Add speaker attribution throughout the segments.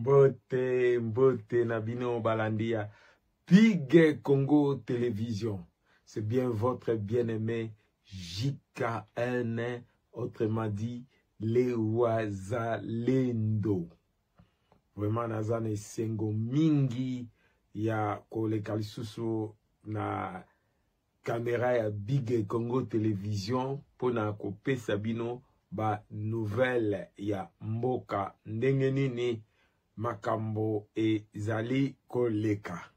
Speaker 1: Mbote Nabino Balandia, Big Congo Télévision. C'est bien votre bien-aimé JKN, autrement dit, les Wazalendo. Vraiment, Nazane Sengo Mingi, ya koleka lisusu na caméra ya Big Congo Télévision, pona kopesa bino ba nouvelle ya mboka ndenge nini makambo ezali koleka.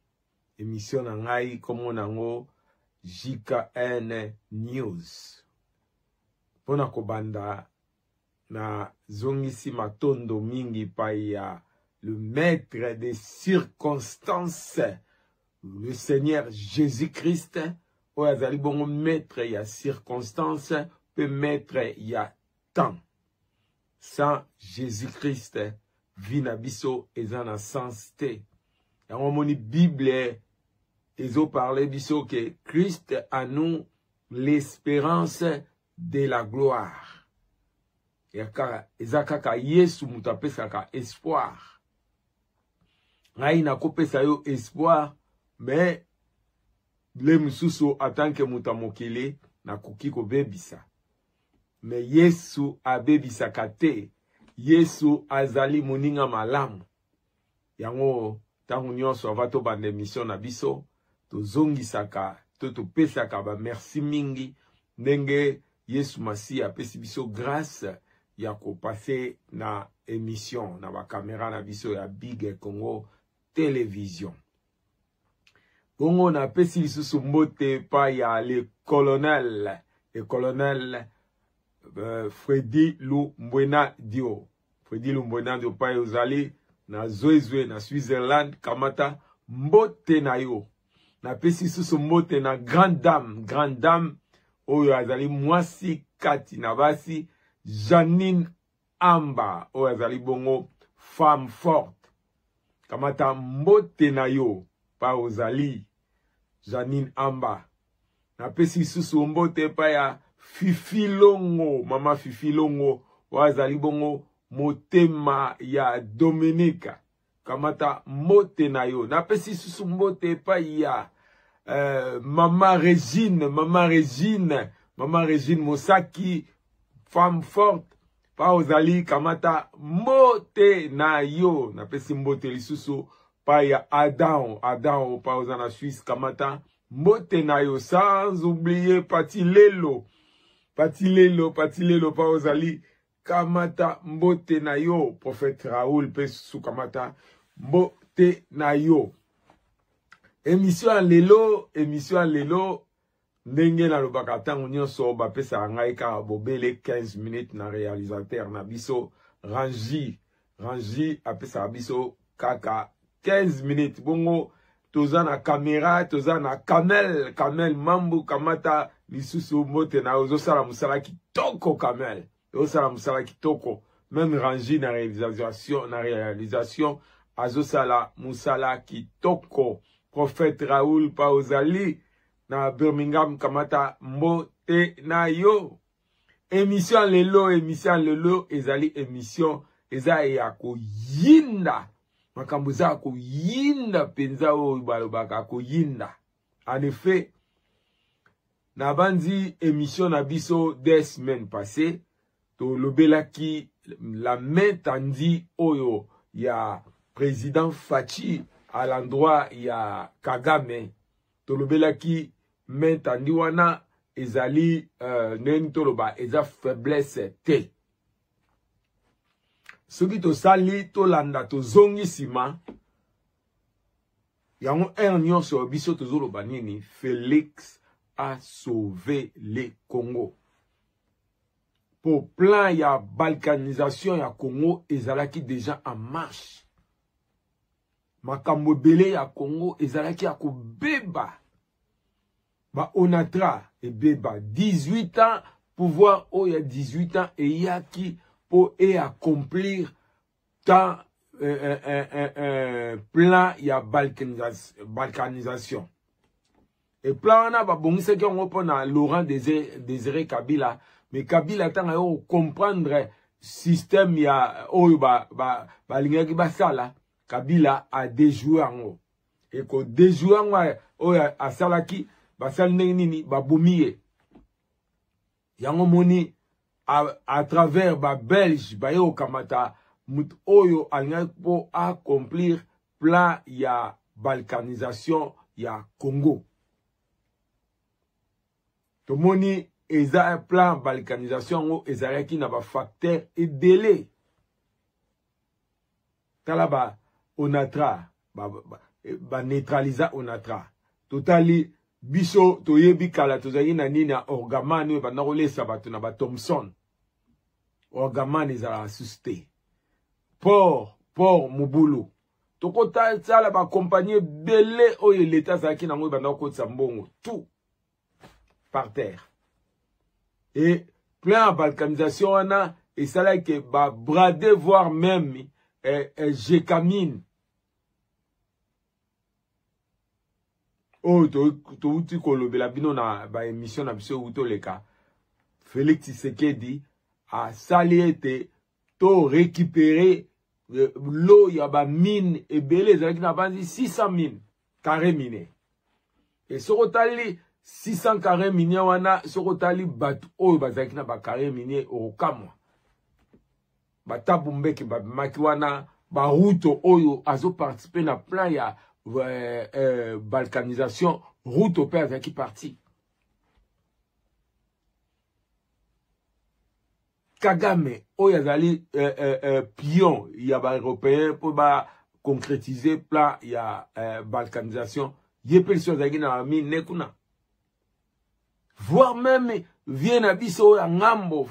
Speaker 1: Émission na ngai komo nango JKN News. Pona kobanda na zongisi matondo mingi pa ya le maître des circonstances, le Seigneur Jésus-Christ, ou azali bongo maître ya circonstances, peut mettre ya temps. Sans Jésus-Christ, vina biso ezana sens te. Yango moni Bible ezo parler biso que Christ a nous l'espérance de la gloire. Yaka ezakaka Yesu mutapesaka espoir. Ngai na kopesa yo espoir, mais le mususu atanke mutamokele na kukiko bebisa. Mais Yesu abebisa kate. Yesu azali moninga malamu. Yango tangu nyonso avato bande mission na biso, to zongisaka, to pesaka ba merci mingi, ndenge Yesu Masi apesi biso grâce ya ko passer na émission na ba caméra na biso ya Big Congo Télévision. Bongo na pesi lisusu mbote pa ya le colonel Freddy Lumbwena Dio. Freddy Lumbwena Dio pa yozali na Zoezwe na Switzerland kamata mbote na yo. Na pesi lisusu mbote na grande dame oyo azali mwasi kati na basi Janine Amba oyo azali bongo femme forte. Kamata mbote na yo pa ozali Janine Amba. Na pesi susu mbote pa ya Fifi Longo, mama Fifi Longo, wazali bongo motema ya Dominika. Kamata mbote na yo. Na pesi susu mbote pa ya mama Regine Mosaki, femme forte. Pa ozali kamata mbote na yo. Na pesi mbote lisusu pa ya Adam pa ozana Suisse kamata mbote na yo. Sans oublier Patilelo pa ozali kamata mbote na yo. Prophète Raoul pe su kamata mbote na yo. Émission lelo ndenge na lobaka tango nyonso bapesa ngai ka bobele 15 minutes na réalisateur na biso Rangi apesa biso kaka 15 minutes. Bongo toza na caméra, toza na Kamel Mambu kamata lisusu mbote na ozosala musala kitoko Kamel. Ozosala musala kitoko. Même Rangi na réalisation azosala musala kitoko. Prophète Raoul pa ozali na Birmingham kamata mbote na yo. Émission lelo ezali émission eza ya koyinda. Makambo za koyinda penza o balobaka koyinda. En effet, na bandi émission na biso des semaines passées, to lobelaki la main tendue oyo ya président Fachi à l'endroit ya Kagame. To lobelaki main tendue wana ezali nen toloba eza faiblesse te. Soki to sali to landa to zongi sima yango nyonso biso to zoloba nini Félix a sauvé le Congo. Pour plan ya balkanisation ya Congo ezalaki déjà en marche. Makambo belé ya Congo ezalaki ya kobeba. Ba onatra et beba 18 ans pouvoir o ya 18 ans et yaki pour accomplir tant plan ya balkanisation. Et plan on a bongise qui on na Laurent Désiré Kabila, mais Kabila tanga yo comprendre système ya oyo balingaki basala Kabila a déjoué ango et ko déjoué ango oyo asalaki basali ndenge nini babomiye yango moni à travers ba Belge ba yo kamata mut oyo alingaki po accomplir plan ya balkanisation ya Congo. Tomoni eza plan balkanisation ngo ezalaki na ba facteur et délai. Tala ba onatra ba neutraliser onatra. Totali biso toyebi kala tozali na nini na orgamane ba nakolesa bato na ba Thompson. Orgamane ezala susté. Port Mobulu. Tokota tala ba compagnie belé oyo l'état zaki na ngo ba nakotsa mbongo tout par terre. Et plein de balkanisation et ça là que ba brader voire même Gécamine. Oh to uti kolobela bino na ba émission na biso uto leka. Félix Tshisekedi a saliété to récupérer l'eau ya ba mine et belé zaki na bandi 600 mines carré miné. Et sorotali 600 carrés miniers wana sokotali batu oyo bazaki na ba carré minier okamwa batabu mbeki babimaki wana ba route oyo azo participer na plan ya balkanisation route au père zaki parti Kagame oyo azali pion ya ba européen pour ba concrétiser plan ya balkanisation yepeli so zaki na mine nekuna voire même vient à biso ya ngambo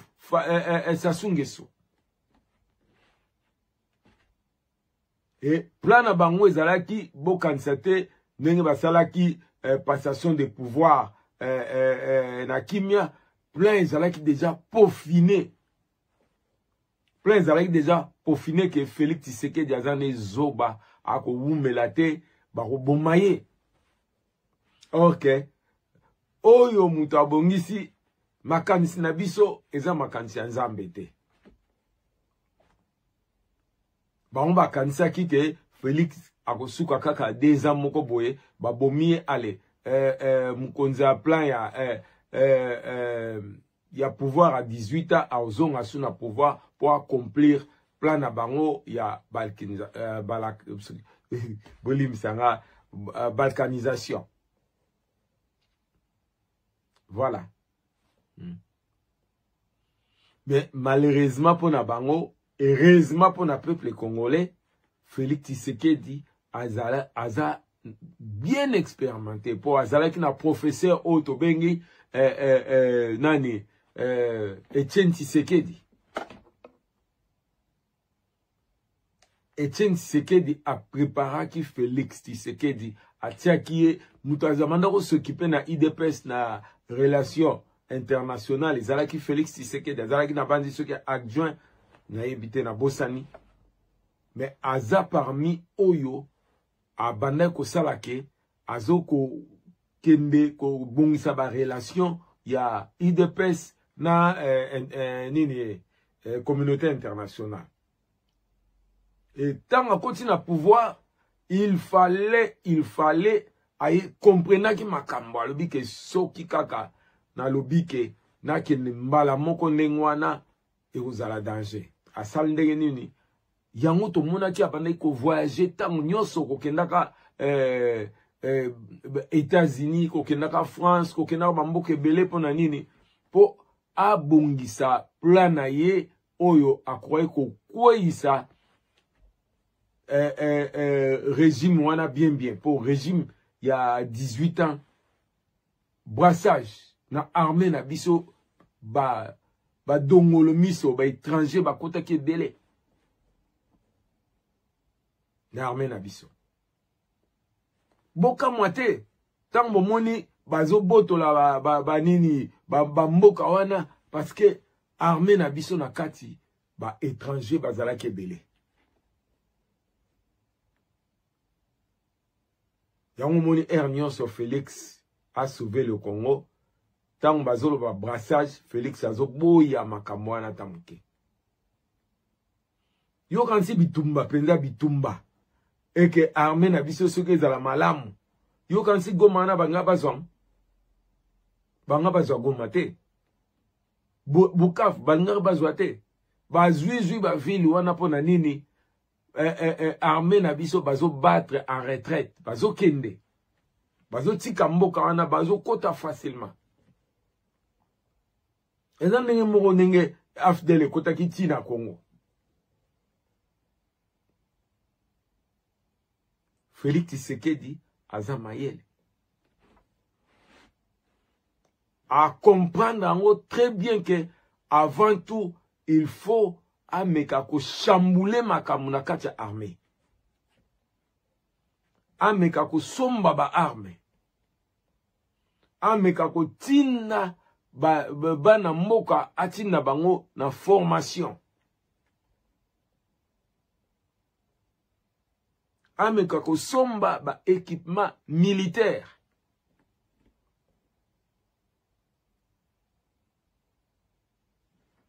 Speaker 1: sasungeso et plan na bango ezalaki bokanisa te ndenge basalaki passation de pouvoir na kimia plan ezalaki déjà peaufiné que Félix Tshisekedi azane zoba ako wumela te bakobomaye. OK. Oyo mutu abongisi makanisi na biso eza makanisi ya Nzambe te. Bango bakanisaki ke Félix akosuka kaka 2 ans moko boye babomiye ale mukonzi ya plan ya pouvoir à 18 ans a ozonga suna pouvoir pour accomplir plan na bango ya balkanisation. Voilà. Mais malheureusement pour na bango, heureusement pour na peuple congolais, Félix Tshisekedi aza bien expérimenté pour azala qui na professeur Otto Bengi nani Etienne Tshisekedi. Etienne Tshisekedi a préparé qui Félix Tshisekedi a tiaki mutazamanda ko s'occuper na IDPS na relation internationale ezalaki Félix Tshisekedi azalaki na bandi soki adjoint na ebité na Bosani mais aza parmi oyo abanda ko salake azoko kende ko bongisa ba relation ya IDPS na communauté internationale. Et tant à continuer à pouvoir, il fallait aye comprendre ki makambo alobi ke soki kaka na lobi ke na ke mbala moko ndengwana e kozala danger. Asal ndenge nini yango to mona ki abanda ko voyager tant nyoso ko kendaka États-Unis ko kendaka France ko kendaka bamboka ebele pona nini po abongisa plan na ye oyo akroye ko kweyisa régime wana bien pour régime il y a 18 ans brassage na armée na biso ba dongolo miso ba étranger ba kota ki délai na armée na biso boka moite tant bomoni bazo botola ba nini ba mboka wana parce que armée na biso na kati ba étranger bazala ki belé. Yango moni Ernion sur Félix a sauvé le Congo. Tant bazolo ba brassage, Félix azo boya makamwana tamuke. Yo kansi bitumba, penza bitumba. Et que armée na biso soke za la malamu. Yo kansi goma na banga bazwam. Banga bazwa goma te. Bukaf banga bazwa te. Bazui ba ville wana pona nini. Armée na biso bazo battre en retraite. Bazo kende. Bazo tika mboka wana bazo kota facilement. Eza ndenge moko ndenge afdele kota kiti na Congo. Félix Tshisekedi aza mayele. À comprendre en gros très bien que avant tout il faut ameka ko chambouler makamu na kati ya armée. Ameka ko somba ba armée. Ameka ko tinda bana mboka atinda bango na formation. Ameka ko somba ba équipement militaire.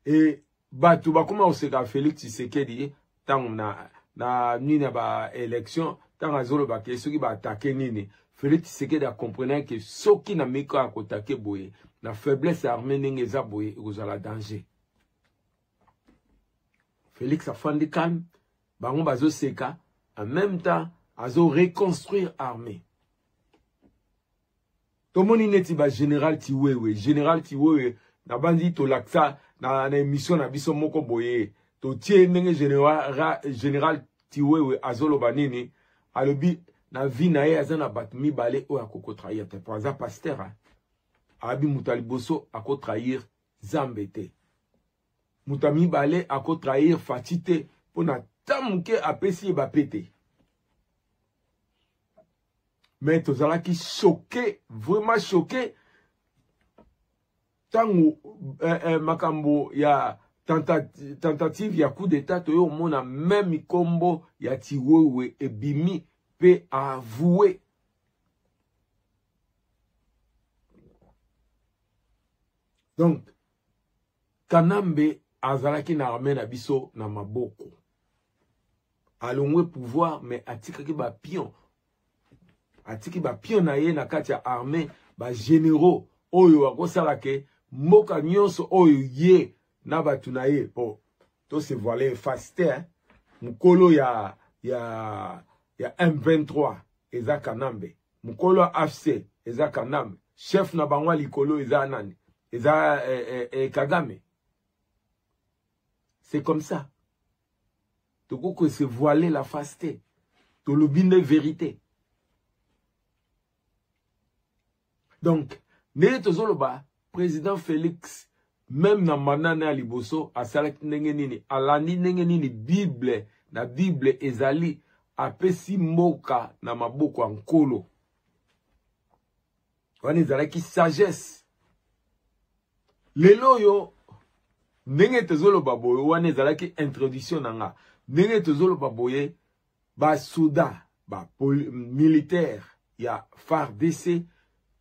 Speaker 1: Et batu bakoma oseka Félix Tshisekedi tant na nini ba élection tant azolo ba ke soki ba attaquer nini Félix Tshisekedi a comprenait que soki na meko akotake boye na faiblesse armée ninge za boye kozala danger. Félix a fandi calme bango bazo seka en même temps azo reconstruire armée. Tomoni neti ba général Tiwewe na bandi to laksa na émission na biso moko boye to tie ndenge général Tiwewe azolo banini alobi na vie na ye azana batmi balé o akoko trahir te pour ça pasteur abi mutaliboso ako trahir zambete mutami balé ako trahir fatite pona tamuke apesi ba pété mais tozala ki choqué vraiment choqué tango makambo ya tentative ya coup d'état toyo mona même kombo ya Tiwewe ebimi pe avoué. Donc Kanambe azalaki na armée na biso na maboko alongwe pouvoir mais atikaki ba pion na ye na kati ya armée ba généraux oyo akosala ke mboka nyonso oyo ye na batu na ye po to se voiler faster mukolo ya M23 eza Kanambe mukolo AFC eza Kanambe chef na bango likolo eza nani eza Kagame. C'est comme ça. Toko que se voiler la faste to lobine vérité. Donc ne tozoloba président Félix même na manana liboso asalaki ndenge nini alandi ndenge nini Bible na Bible ezali apesi mboka na maboko ya nkolo wana ezalaki sagesse lelo yo ndenge tozoloba boye wana ezalaki introduction nanga ndenge tozoloba boye ba soda ba militaire ya FARDC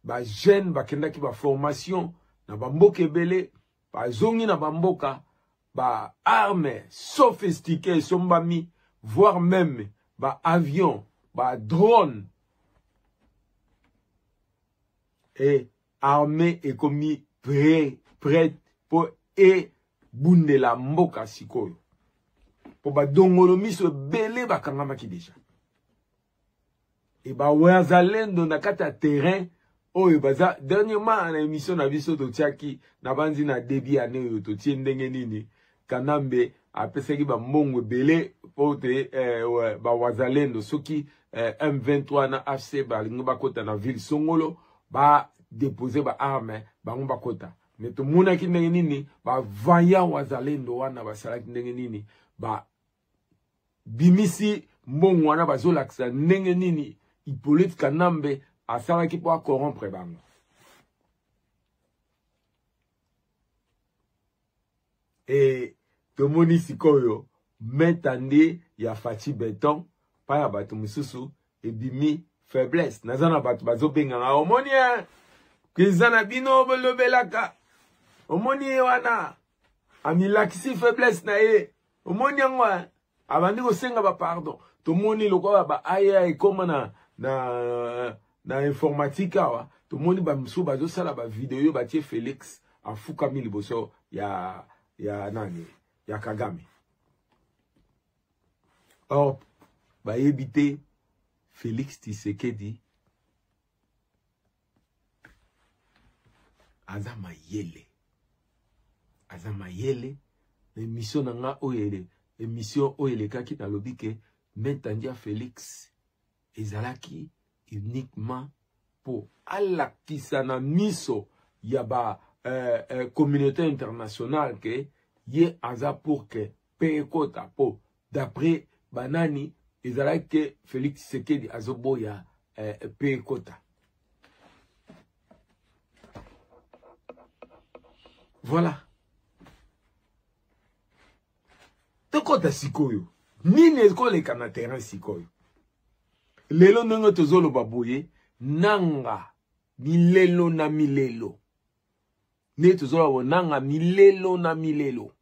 Speaker 1: ba jeune bakendaki ba formation na bamboka ebele ba zongi na bamboka ba armes sophistiquées sombami voire même ba avion ba drone et armée ekomi prête pour bundela mboka sikoyo po ba dongolo miso ebele bakangamaki déjà et ba wazalendo na kata terrain oyo baza dernièrement na émission na biso totiaki na banzi na début année oyo totie ndenge nini Kanambe apesaki ba mbongo ebele po te ba wazalendo soki M23 na AFC balingi bakota na ville Songolo ba déposer ba arme bango bakota mais to monaki ndenge nini ba vaya wazalendo wana basalaki ndenge nini ba bimisi mbongo wana bazolakisa ndenge nini Hippolyte Kanambe asalaki po corrompre bango. Et tomoni sikoyo metande ya Fachi Beton pa ya bato mususu ebimi faiblesse nazana bato bazobenga nga omoni kizana bino bolobelaka omoni wana amilakisi faiblesse na ye omoni ngwa Abandi ko senga ba pardon. To moni loko ba aya e koma na informatique awa. To moni ba msu ba zo sala ba video ba tie Félix afukami liboso ya nani ya Kagame. Or ba yebite Félix Tshisekedi azama yele émission nanga oyele émission oyele kaki na lobike Mentandia Félix ezalaki uniquement pour alakisa na miso ya ba communauté internationale que ye aza pour que pekota po d'après banani ezalaki que Félix Tshisekedi azoboya pekota. Voilà. Tokota sikoyo. Nini ekoleka na terrain sikoyo. Lelo ndenge tozolo baboye nanga milelo na milelo. Ne tozolo nanga milelo na milelo.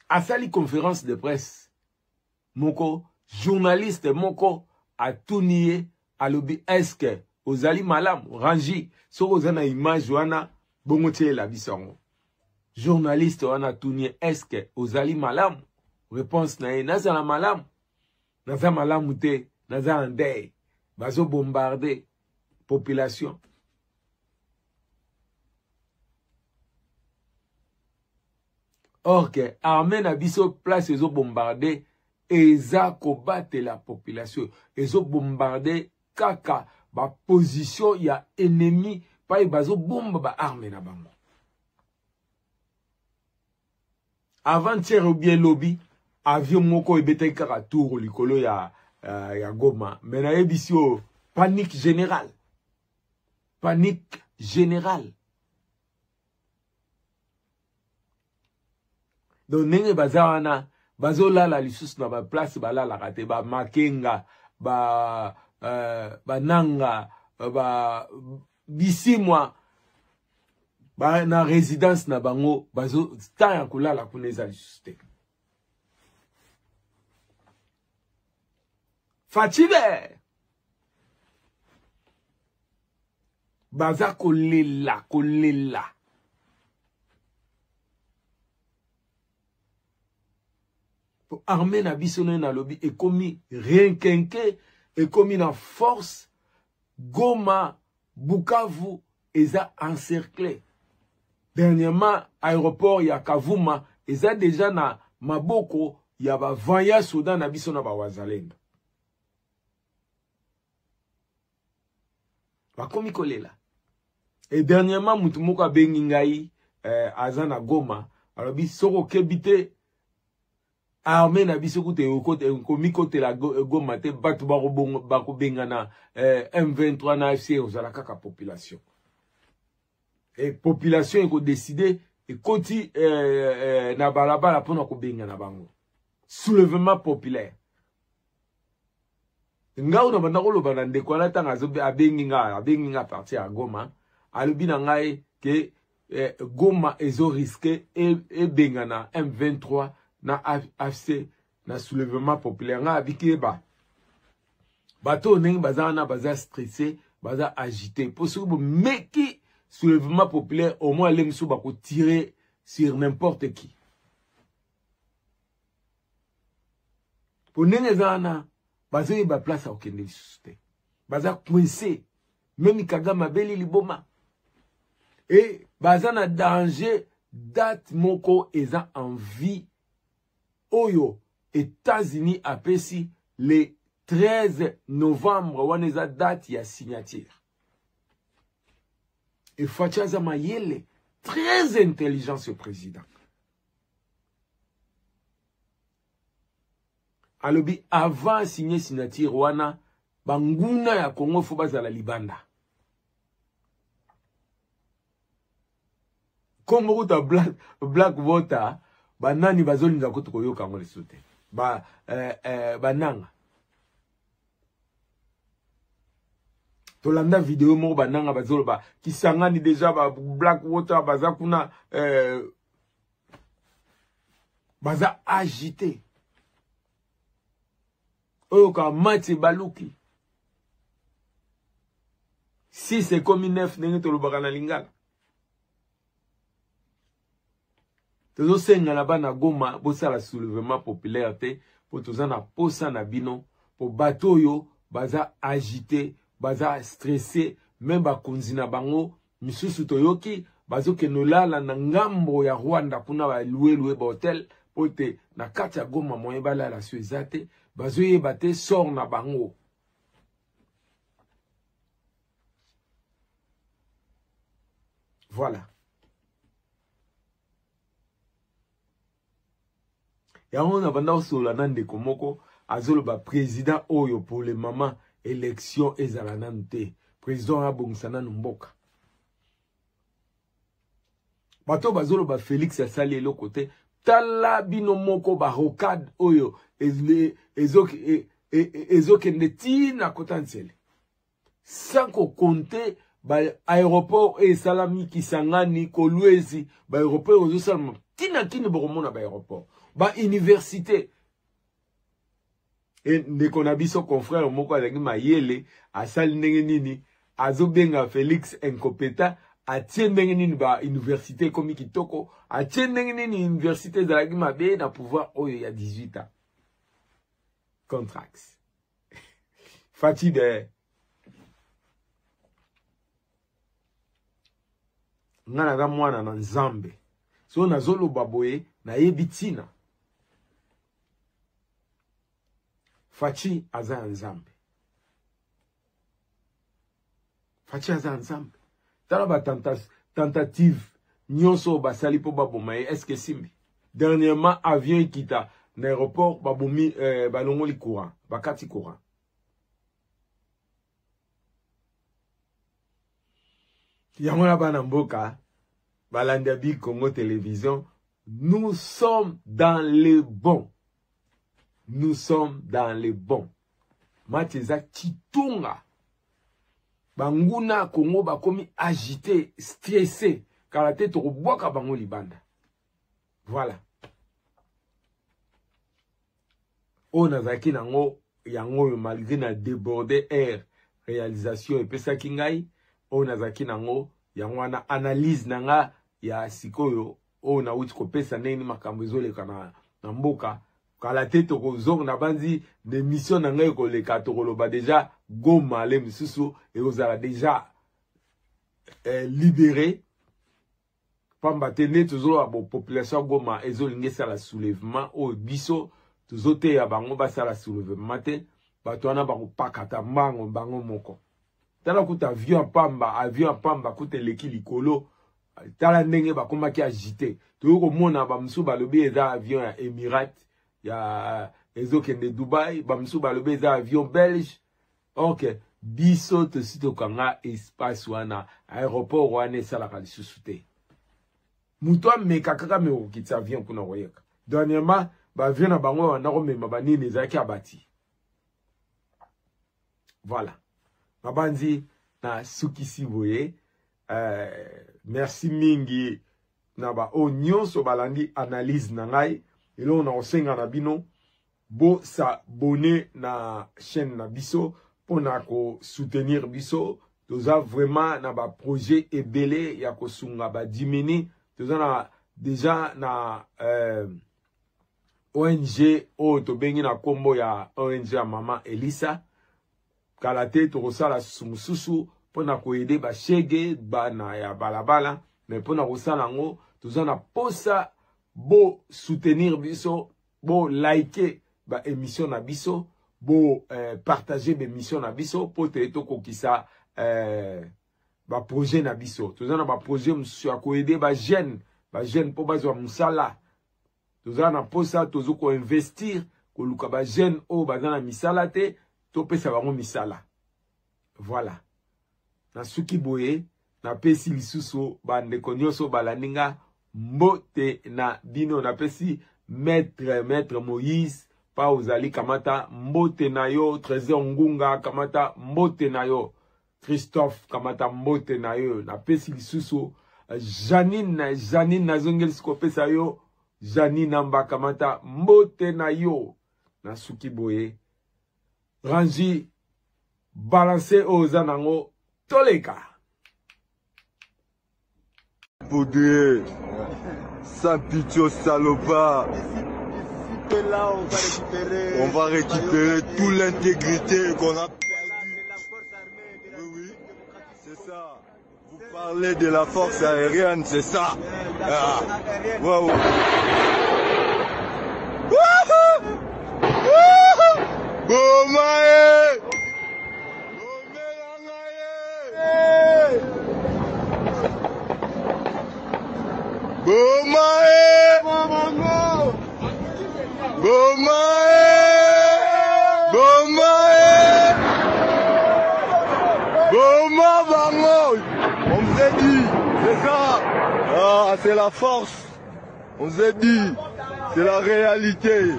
Speaker 1: Asali conférence de presse. Moko journaliste moko atuniye alobi eske ozali malam rangi soko ozana image wana bongo tie la bisongo. Journaliste wana tuniye eske ozali malam. Réponse na ye naza la malam. Naza malamu te, naza andey. Bazo bombarder population. Or que armée na biso place ezo bombarder eza kobattre la population. Ezo bombarder kaka ba position ya ennemi pa bazo bomba ba armée na bango. Avant-hier ou bien lobby avion moko ebete kaka tour likolo ya Goma. Mais na ebisio panique générale. Panique générale. Donc nenge bazawana bazola la lisusu na ba place balala kate ba Makenga ba nanga ba bisimwa ba na résidence na bango bazo ta kulala kuneza lisusu te. Fatibe baza kolela pour armer na biso na lobby et commis renkenke et commis na force Goma Bukavu eza encerclé. Dernièrement aéroport ya Kavuma eza déjà na maboko ya ba vanya Soudan na biso na ba wazalendo. Ba komi kolela. Et dernièrement mutu moko abengi ngai azana Goma alobi soko kebite armée na biso kote komi kote la Goma te batu bako bengana M23 na FC ozala kaka population. Et population eko décider et koti na balabala pona ko bengana bango. Soulèvement populaire. Ngao na banda ko loba na ndeko na tanga zo abengi nga partir à Goma alobi na ngai ke Goma ezo risqué et bengana M23 na AFC na soulèvement populaire nga abiki ba bato neng bazana baza stressé baza agité pour ce meki soulèvement populaire au moins les msou bako tirer sur n'importe qui pour neng ezana baza ba place au kende susté baza coincé même Kagame beli liboma et baza na danger date moko eza en vie Oyo, États-Unis apesi le 13 novembre, waneza date ya signature. Et Fachaza Mayele, très intelligent ce président. Alobi, avant signer signature, wana, banguna ya Congo fubaza la libanda. Comme ta black voter, banani bazolinga ko tokoyoka ngo lesute bananga tolanda vidéo mo bananga bazoloba kisangani déjà ba black water bazakuna baza agité. Oyo ka mati baluki. Si c'est comme 9 nenge tolobaka na lingala. Tozo senga na bana Goma bosala soulèvement populaire te po toza na posa na bino po bato yo baza agité, baza stressé, même bakonzi na bango misusu toyoki bazo ke nolala na ngambo ya Rwanda kuna ba loué ba hotel po te na kati ya Goma moyen balala so ezate bazo yeba te sort na bango. Voilà. Et on a bandao sur nande komoko azolo ba président oyo pour le moment élection ezalanante président abongisana mboka. Bato bazolo ba Félix asali le côté tala bino moko ba rocade oyo ezoke ndeti na kotansele. Sans qu'on compte ba aéroport et salami kisangani kolwezi ba aéroport ozo salama tina kini bokomona ba aéroport ba université et ndeko na biso confrère moko alangi mayele asali ndenge nini azobenga Félix incompétent atie ndenge nini ba université komi kitoko atie ndenge nini université zalaki mabe na pouvoir oyo ya 18 ans contracts fatide ngana ga mwana na nzambe so nazolo baboye na yebitina Fachi aza nzambe. Fachi aza nzambe. Tala ba tentative nyonso basali po baboma est-ce que simbi. Dernièrement avion kita na aéroport babomi balongoli courant, bakati courant. Yamona bana mboka balanda bi Congo Télévision, nous sommes dans le bon. Nous sommes dans les bons. Mateza Chitunga. Banguna Congo bakomi agité, stressé. Car la tête au bois bango libanda. Voilà. On a zaki nango yango malgré na débordé air réalisation et pesa kingai. On a zaki nango yango ana analyse nanga ya sikoyo. On a uti ko pesa neni makambo ezoleka na mboka. Quand la tête au zong na banzi des missions n'angai ko le katoloba déjà Goma le misusu et aux a déjà libéré. Pamba tene toujours la population Goma ezolinge ça la soulèvement au biso toujours te ya bango ba ça la soulèvement te batwana ba ko pakata mango bango moko. Tala kuta avion pamba kuta leki likolo tala ndenge ba komaki agité. To ko mona ba msu ba lobi eza avion ya Emirates. Ya ezokende Dubai, bamsu balobe eza avion belge. Ok, biso to sito kanga espace wana aéroport wana salaka lisusu te. Muto ameka kaka me okitsa avion kuna koyeka. Dernièrement, ba avion na bango wana ko mema banini ezaki abati. Voilà. Mabanzi na sukisi boye. Merci mingi na ba nyonso balandi analyse na ngai. Et là, on a osenga na bino, bo s'abonner na chaîne na biso, pour na ko soutenir biso, toza vraiment na ba projet ebele, ya ko sunga ba dimini, toza na déjà na ONG, to bengi na kombo ya ONG ya Mama Elisa, kalate to kosala sumususu, pour na ko aider ba shege, ba na ya balabala, mais pour na kosala ngo, toza na posa, bo soutenir biso, bo liker ba émission na biso, bo partager ba émission na biso, po te to kokisa ba projet na biso. Toza na ba projet msu ya ko aider ba jeune po bazwa musala. Toza na posa tozo ko investir ko luka ba jeune o bazana misala te, to pesa bango misala. Voilà. Na suki boye, na pesi lisusu ba ndeko nyonso balaninga mbote na bino na pesi maître Moïse pa uzali kamata mbote na yo Trésor Ngunga kamata mbote na yo Christophe kamata mbote na yo na pesi lisusu Janine nazongeli sikopesa yo Jani Namba Kamata mbote na yo na suki boye rangi balancer aux anango toleka
Speaker 2: Poudrier sans pitié salopard.
Speaker 3: Là,
Speaker 2: on va récupérer toute l'intégrité qu'on a perdue. Oui, c'est ça. Vous parlez de la force aérienne, c'est ça. Ah. Wow. Bomae! Bomae! Boma Bango! On vous a dit, c'est ça. Ah, c'est la force. On vous a dit, c'est la réalité.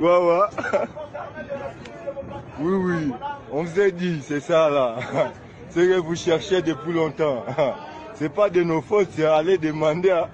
Speaker 2: Ouais, ouais. Oui, oui. On vous a dit, c'est ça là. C'est ce que vous cherchez depuis longtemps. C'est pas de nos fautes, c'est aller demander. À...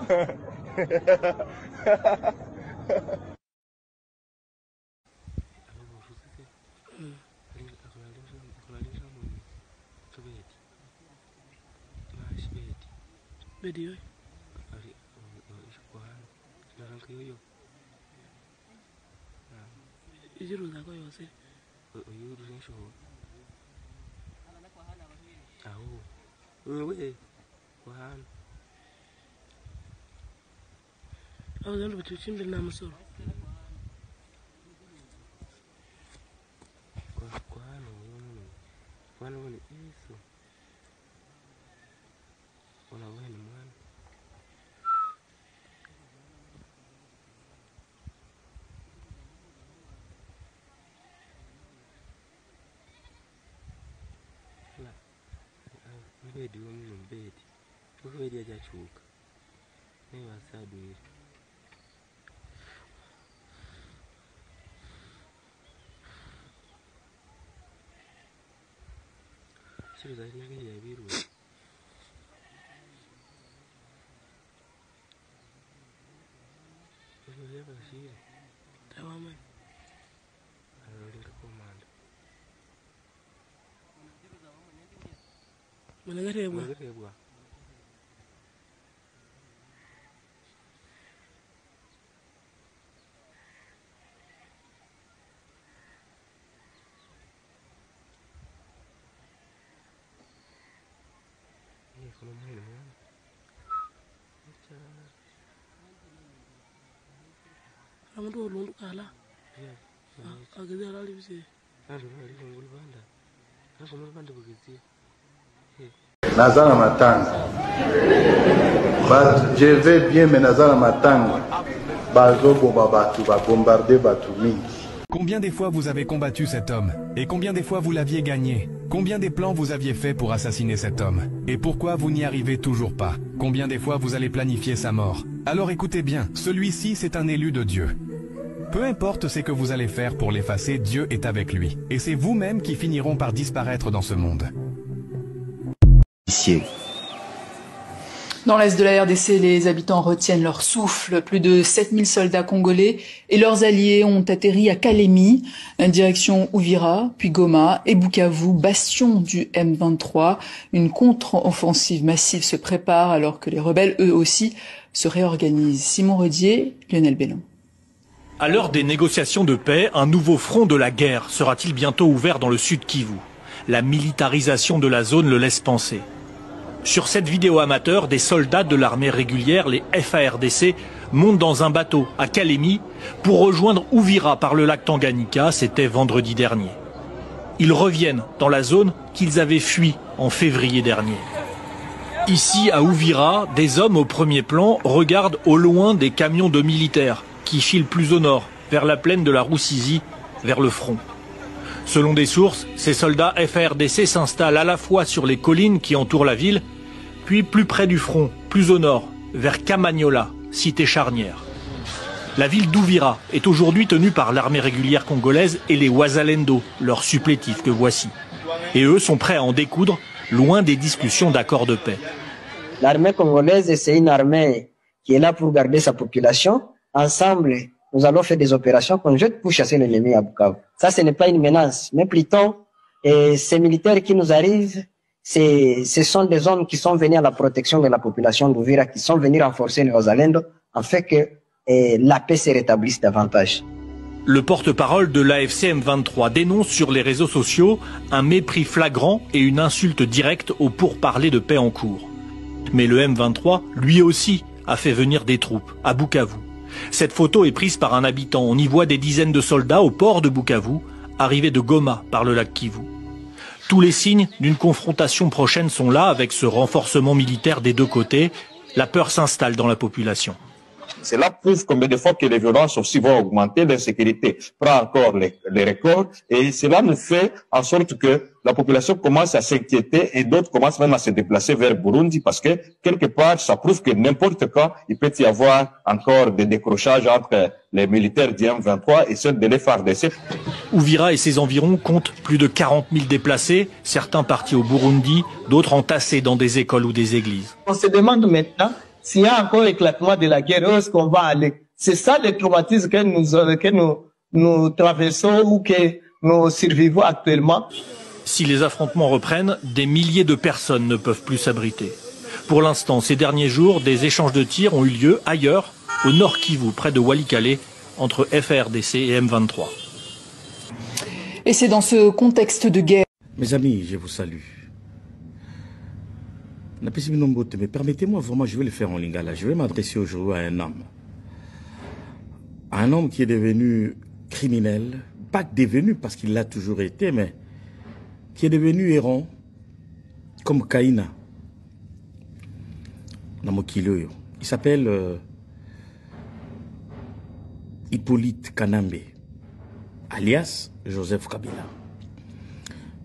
Speaker 4: Nazana matanga. Je vais bien, mais Nazana matanga. Bazobo babatu, ba bombarder batu mingi.
Speaker 5: Combien des fois vous avez combattu cet homme? Et combien des fois vous l'aviez gagné? Combien des plans vous aviez fait pour assassiner cet homme? Et pourquoi vous n'y arrivez toujours pas? Combien des fois vous allez planifier sa mort? Alors écoutez bien, celui-ci c'est un élu de Dieu. Peu importe ce que vous allez faire pour l'effacer, Dieu est avec lui. Et c'est vous-même qui finiront par disparaître dans ce monde.
Speaker 6: Dans l'est de la RDC, les habitants retiennent leur souffle. Plus de 7000 soldats congolais et leurs alliés ont atterri à Kalemi, direction Uvira, puis Goma et Bukavu, bastion du M23. Une contre-offensive massive se prépare alors que les rebelles, eux aussi, se réorganisent. Simon Redier, Lionel Bellon.
Speaker 7: À l'heure des négociations de paix, un nouveau front de la guerre sera-t-il bientôt ouvert dans le sud Kivu? La militarisation de la zone le laisse penser. Sur cette vidéo amateur, des soldats de l'armée régulière, les FARDC, montent dans un bateau à Kalemi pour rejoindre Uvira par le lac Tanganyika, c'était vendredi dernier. Ils reviennent dans la zone qu'ils avaient fui en février dernier. Ici, à Uvira, des hommes au premier plan regardent au loin des camions de militaires qui filent plus au nord, vers la plaine de la Rusizi, vers le front. Selon des sources, ces soldats FARDC s'installent à la fois sur les collines qui entourent la ville, puis plus près du front, plus au nord, vers Kamanyola, cité charnière. La ville d'Uvira est aujourd'hui tenue par l'armée régulière congolaise et les Wazalendo, leurs supplétifs que voici. Et eux sont prêts à en découdre, loin des discussions d'accord de paix.
Speaker 3: L'armée congolaise, c'est une armée qui est là pour garder sa population.
Speaker 8: ensemble, nous allons faire des opérations conjointes pour chasser l'ennemi à Bukavu. Ça, ce n'est pas une menace, mais plutôt, ces militaires qui nous arrivent, ce sont des hommes qui sont venus à la protection de la population d'Uvira, qui sont venus renforcer les Wazalendo, afin que la paix se rétablisse davantage.
Speaker 7: Le porte-parole de l'AFC M23 dénonce sur les réseaux sociaux un mépris flagrant et une insulte directe aux pourparlers de paix en cours. Mais le M23, lui aussi, a fait venir des troupes à Bukavu. Cette photo est prise par un habitant. On y voit des dizaines de soldats au port de Bukavu, arrivés de Goma par le lac Kivu. Tous les signes d'une confrontation prochaine sont là avec ce renforcement militaire des deux côtés. La peur s'installe dans la population.
Speaker 9: Cela prouve combien de fois que les violences aussi vont augmenter, l'insécurité prend encore les records et cela nous fait en sorte que la population commence à s'inquiéter et d'autres commencent même à se déplacer vers Burundi parce que quelque part ça prouve que n'importe quand il peut y avoir encore des décrochages entre les militaires du M23 et ceux de l'FARDC.
Speaker 7: Uvira et ses environs comptent plus de 40 000 déplacés, certains partis au Burundi, d'autres entassés dans des écoles ou des églises.
Speaker 3: On se demande maintenant s'il y a encore éclatement de la guerre, où est-ce qu'on va aller? C'est ça le traumatisme que nous traversons ou que nous survivons actuellement.
Speaker 7: Si les affrontements reprennent, des milliers de personnes ne peuvent plus s'abriter. Pour l'instant, ces derniers jours, des échanges de tirs ont eu lieu ailleurs, au nord Kivu, près de Walikale, entre FARDC et M23.
Speaker 6: Et c'est dans ce contexte de guerre.
Speaker 10: Mes amis, je vous salue. Mais permettez-moi vraiment, je vais le faire en lingala. Je vais m'adresser aujourd'hui à un homme. Un homme qui est devenu criminel, pas devenu parce qu'il l'a toujours été, mais qui est devenu errant, comme Kaina. Il s'appelle Hippolyte Kanambe, alias Joseph Kabila.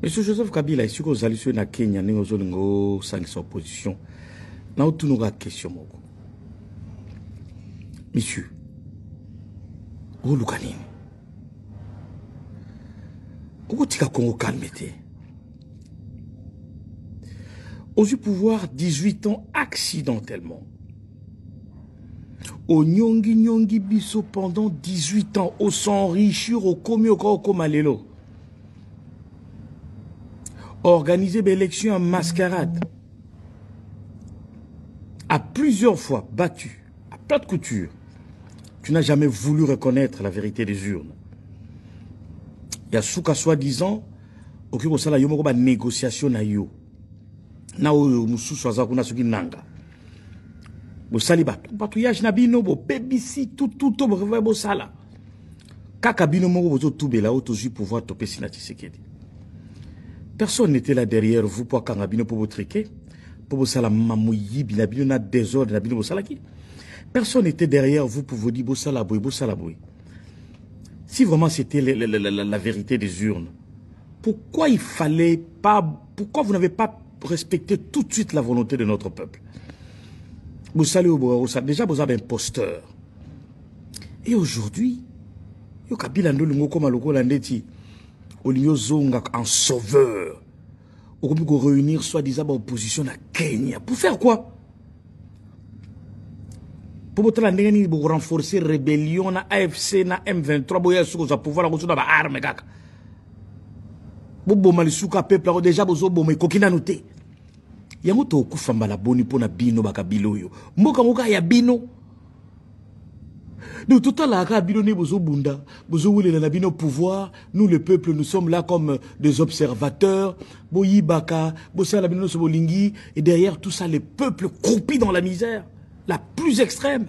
Speaker 10: Monsieur Joseph Kabila, ici que vous allez sur la Kenya, nous avons sans opposition. Nous avons une question. Monsieur, vous avez dit vous avez Congo calmete. Aux eu pouvoir 18 ans accidentellement. Au nyongi biso pendant 18 ans, au s'enrichir au komi au komalelo. Organiser des élections en mascarade. À plusieurs fois battu, à plat de couture. Tu n'as jamais voulu reconnaître la vérité des urnes. Il y a souka soi-disant, ok, vous savez, il y a une négociation na yo. Na o musu swaza kuna suki nanga. Vous savez, batouillage na bino, bo BBC, tout, bo revoye bo sala. Kaka bino mo bo tout bela, auto ju pouvoir toper Sinati Sekedi. Personne n'était là derrière vous pour Kangabino pour vous triquer, pour vous salamamouyi, binabino na désordre, nabino bo salaki. Personne n'était derrière vous pour vous dire bo salaboui. Si vraiment c'était la vérité des urnes, pourquoi il fallait pas, pourquoi vous n'avez pas respecté tout de suite la volonté de notre peuple? Vous savez, déjà vous avez un imposteur. Et aujourd'hui, yo Kabila ndolungo comme aloko landeti. En sauveur, au réunir soi-disant l'opposition à Kenya. Pour faire quoi? Pour renforcer la rébellion na AFC na M23 pour pouvoir avoir des armes. Bobo malisuka peuple déjà bozo bomé kokina noté. Yango to kufamba la boni pona bino bakabilo yo. Moka ya bino. Nous tout à l'heure, pouvoir, nous le peuple, nous sommes là comme des observateurs, et derrière tout ça, le peuple croupi dans la misère, la plus extrême.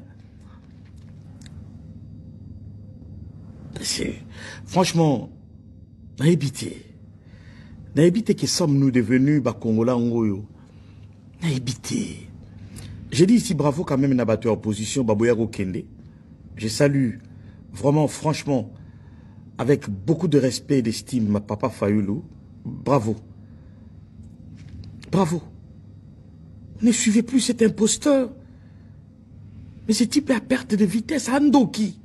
Speaker 10: Franchement, naïbité que sommes-nous devenus Congolais Ngoyo. Naïbité. J'ai dit ici bravo quand même à opposition, Baboyago Kende. Je salue vraiment, franchement, avec beaucoup de respect et d'estime, ma papa Fayoulou. Bravo. Bravo. Ne suivez plus cet imposteur. Mais ce type est à perte de vitesse. Andoki.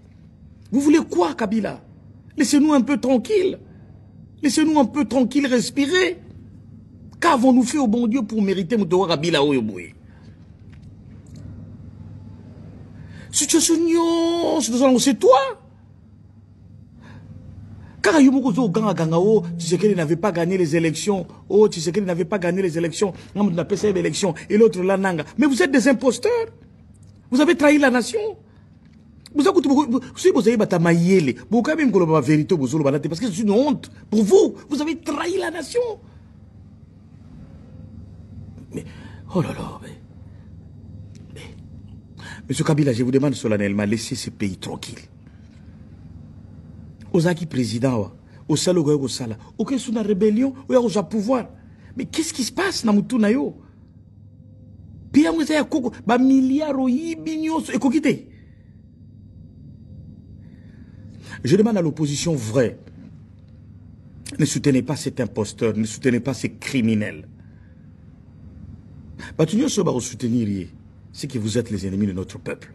Speaker 10: Vous voulez quoi, Kabila? Laissez-nous un peu tranquille. Laissez-nous un peu tranquille respirer. Qu'avons-nous fait au bon Dieu pour mériter Moutoua Kabila Oyoboué? situation c'est toi. Car Yomoko Ganga, oh, Tshisekedi n'avait pas gagné les élections. Oh, Tshisekedi n'avait pas gagné les élections. On a passé l'élection. Et l'autre, la Nanga. Mais vous êtes des imposteurs. Vous avez trahi la nation. Vous avez batamayele. Vous avez même la vérité parce que c'est une honte pour vous. Vous avez trahi la nation. Mais, oh là là, mais. Monsieur Kabila, je vous demande solennellement, laissez ce pays tranquille. Ozaki président, au salo au sala, aucun sous la rébellion, au pouvoir. Mais qu'est-ce qui se passe dans Moutou Nayo? Pia vous avez koko, ba milliards bignos et kokité. Je demande à l'opposition vraie, ne soutenez pas cet imposteur, ne soutenez pas ces criminels. Batunyo Soba au soutenir, c'est que vous êtes les ennemis de notre peuple.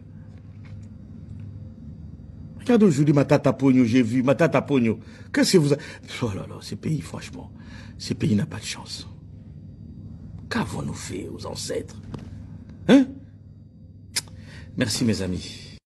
Speaker 10: Regarde aujourd'hui ma tata Pogno, j'ai vu ma tata Pogno. Qu'est-ce que vous avez... Oh là là, ce pays, franchement, ce pays n'a pas de chance. Qu'avons-nous fait aux ancêtres? Hein? Merci mes amis.